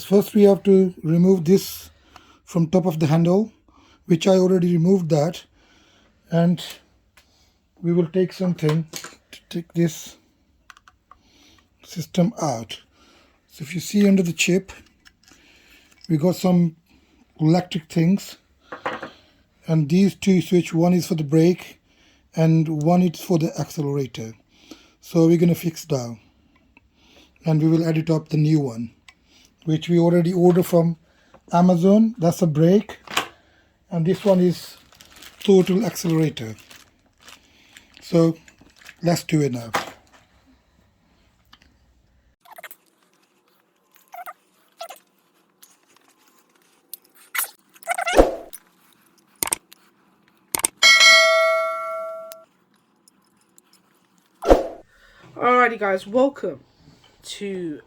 First we have to remove this from top of the handle, which I already removed that, and we will take something to take this system out. So if you see under the chip, we got some electric things, and these two switch, one is for the brake and one is for the accelerator. So we're going to fix that, and we will edit up the new one, which we already ordered from Amazon. That's a brake, and this one is Throttle accelerator. So let's do it now. Alrighty guys, welcome to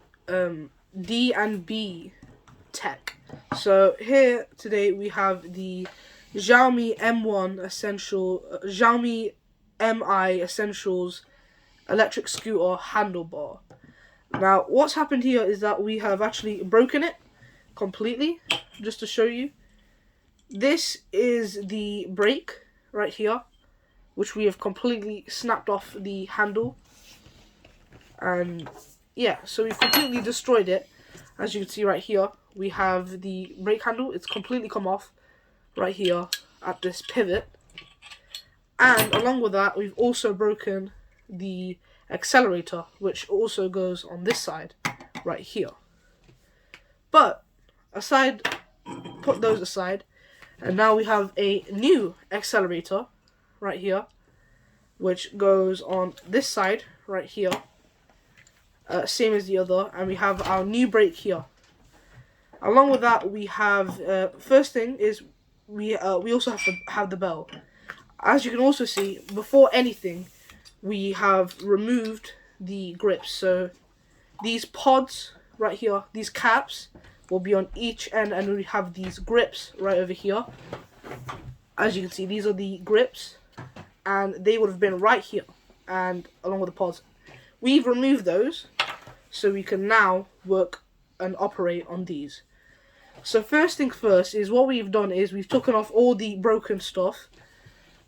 D&B Tech. So here today we have the Xiaomi Xiaomi Mi Essentials electric scooter handlebar. Now what's happened here is that we have actually broken it completely. Just to show you, this is the brake right here, which we have completely snapped off the handle. And yeah, so we've completely destroyed it. As you can see right here, we have the brake handle. It's completely come off right here at this pivot. And along with that, we've also broken the accelerator, which also goes on this side right here. But put those aside, and now we have a new accelerator right here, which goes on this side right here. Same as the other, and we have our new brake here. Along with that, we have first thing is we also have to have the bell. As you can also see, before anything, we have removed the grips. So these pods right here, these caps, will be on each end, and we have these grips right over here. As you can see, these are the grips, and they would have been right here, and along with the pods. We've removed those, so we can now work and operate on these. So first thing first is what we've done is we've taken off all the broken stuff.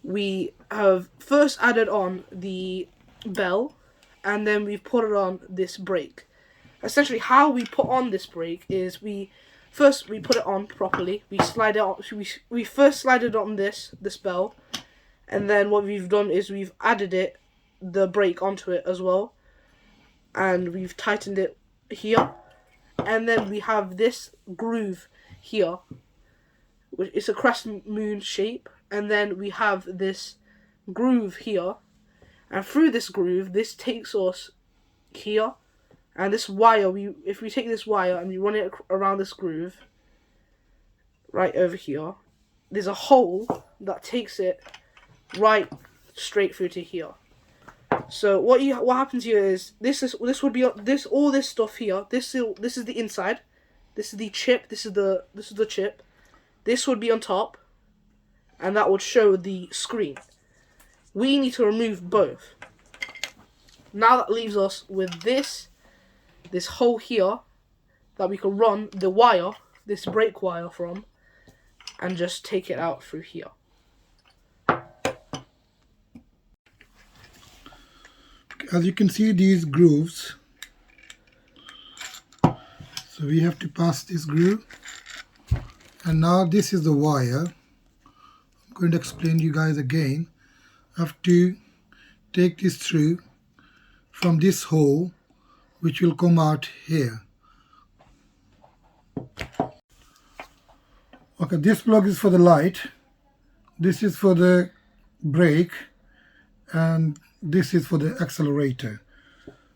We have first added on the bell, and then we've put it on this brake. Essentially, how we put on this brake is we put it on properly. We slide it on. We first slide it on this bell, and then what we've done is we've added the brake onto it as well. And we've tightened it here, and then we have this groove here, which is a crescent moon shape, and then we have this groove here, and through this groove, this takes us here, and this wire, if we take this wire and we run it around this groove right over here, there's a hole that takes it right straight through to here. So what happens here is all this stuff here. This is the inside. This is the chip. This is the chip. This would be on top, and that would show the screen. We need to remove both. Now that leaves us with this hole here that we can run the wire, this brake wire from, and just take it out through here. As you can see, these grooves, so we have to pass this groove, and now this is the wire. I'm going to explain to you guys again. I have to take this through from this hole, which will come out here. Okay, this plug is for the light, this is for the brake, and this is for the accelerator.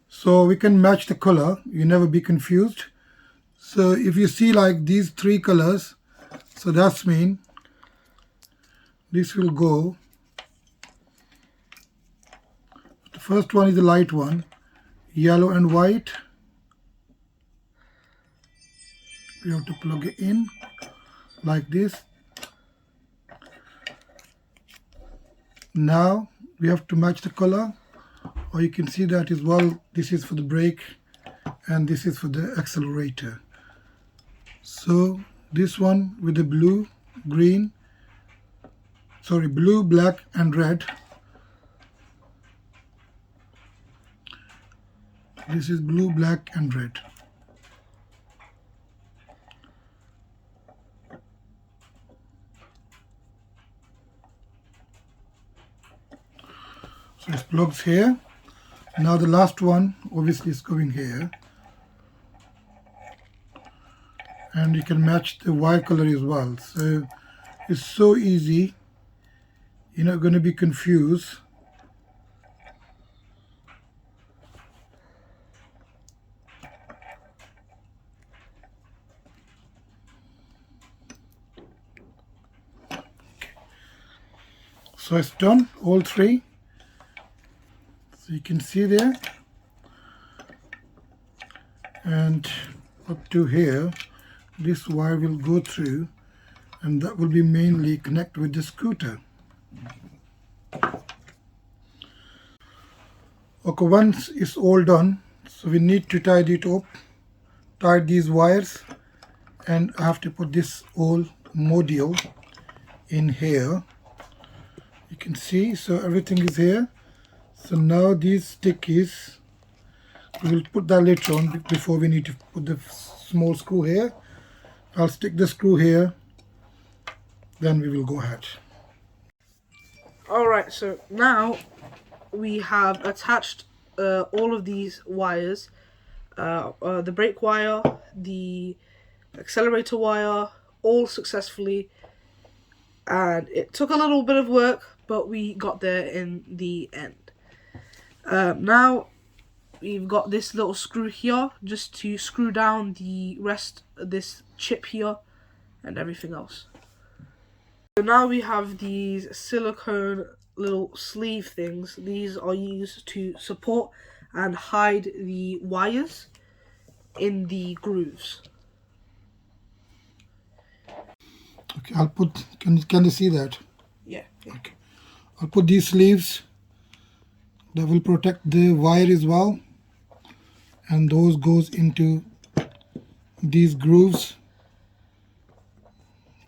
So we can match the color, you never be confused. So if you see like these three colors, so that's mean this will go. The first one is the light one, yellow and white. We have to plug it in like this. Now we have to match the color or you can see that as well, this is for the brake and this is for the accelerator. So this one with the blue, black and red. This is blue, black and red. So it plugs here. Now the last one obviously is going here. And you can match the wire color as well. So it's so easy. You're not going to be confused. So it's done, all three. So you can see there. And up to here, this wire will go through, and that will be mainly connect with the scooter. Okay, once it's all done, so we need to tie it up, tie these wires, and I have to put this whole module in here. You can see, so everything is here. So now these stickies, we will put that later on before we need to put the small screw here. I'll stick the screw here, then we will go ahead. Alright, so now we have attached all of these wires, the brake wire, the accelerator wire, all successfully, and it took a little bit of work, but we got there in the end. Now we've got this little screw here just to screw down the rest of this chip here and everything else. So now we have these silicone little sleeve things. These are used to support and hide the wires in the grooves. Okay, I'll put, can you see that? Yeah. Okay. I'll put these sleeves that will protect the wire as well, and those goes into these grooves.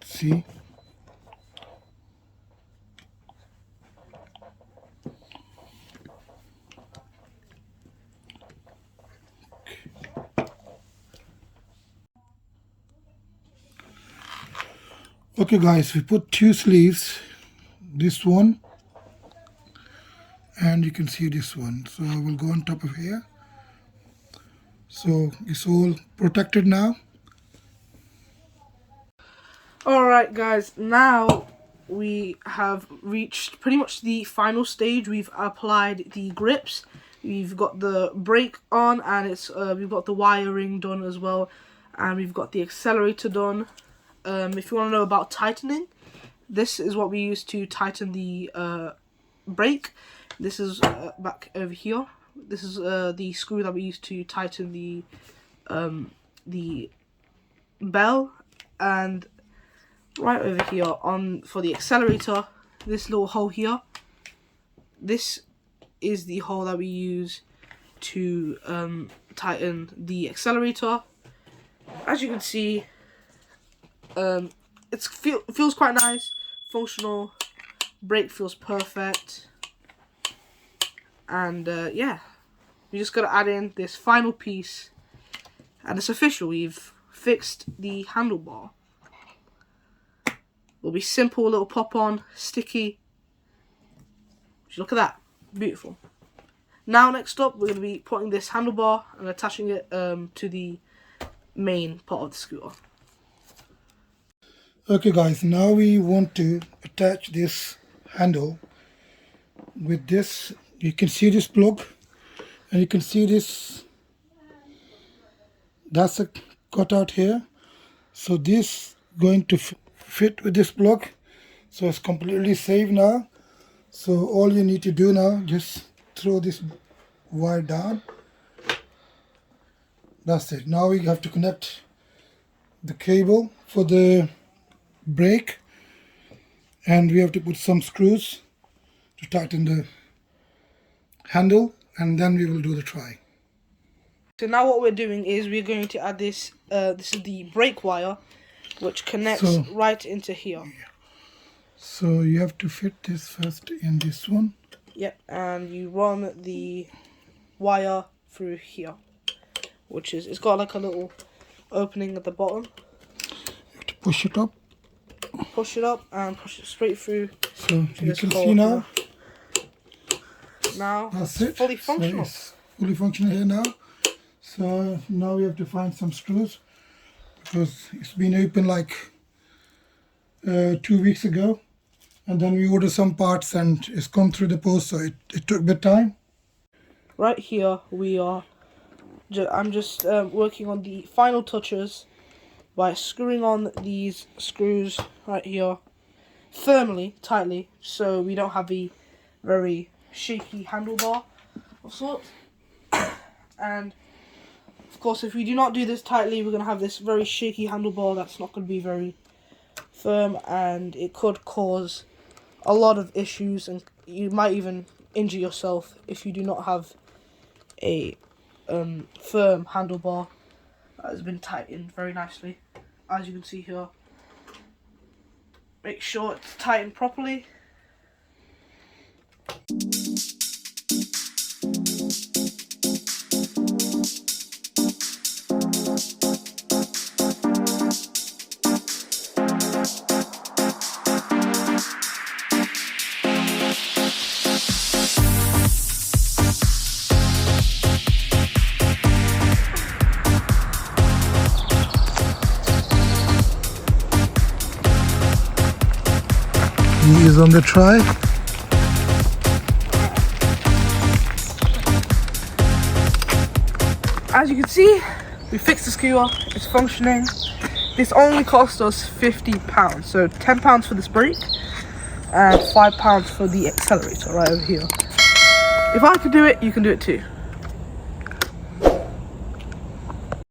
See? Okay guys, we put two sleeves, this one and you can see this one. So I will go on top of here. So it's all protected now. Alright guys, now we have reached pretty much the final stage. We've applied the grips, we've got the brake on, and it's we've got the wiring done as well, and we've got the accelerator done. If you want to know about tightening, this is what we use to tighten the brake. This is back over here. This is the screw that we use to tighten the bell, and right over here on for the accelerator, this little hole here, this is the hole that we use to tighten the accelerator. As you can see, it feels quite nice, functional, brake feels perfect, and yeah, we just gotta add in this final piece and it's official. We've fixed the handlebar. Will be simple, little pop on, sticky. Look at that, beautiful. Now next up, we're going to be putting this handlebar and attaching it to the main part of the scooter. Okay guys, now we want to attach this handle with this. You can see this plug, and you can see this, that's a cutout here. So this going to fit with this plug, so it's completely safe now. So all you need to do now, just throw this wire down. That's it. Now we have to connect the cable for the brake, and we have to put some screws to tighten the handle and then we will do the try. So now what we're doing is we're going to add this. This is the brake wire, which connects right into here. So you have to fit this first in this one. Yep, and you run the wire through here, which is, it's got like a little opening at the bottom. You have to push it up. Push it up and push it straight through. So you can see now. Now that's it's it. fully functional. So it's fully functional here now. So now we have to find some screws because it's been open like 2 weeks ago, and then we ordered some parts and it's come through the post, so it took a bit of time. Right here we are. I'm just working on the final touches by screwing on these screws right here firmly, tightly, so we don't have a very shaky handlebar of sorts. And of course, if we do not do this tightly, we're going to have this very shaky handlebar that's not going to be very firm, and it could cause a lot of issues, and you might even injure yourself if you do not have a firm handlebar that has been tightened very nicely. As you can see here, make sure it's tightened properly. He is on the try. As you can see, we fixed the skewer, it's functioning. This only cost us £50, so £10 for this brake and £5 for the accelerator right over here. If I could do it, you can do it too.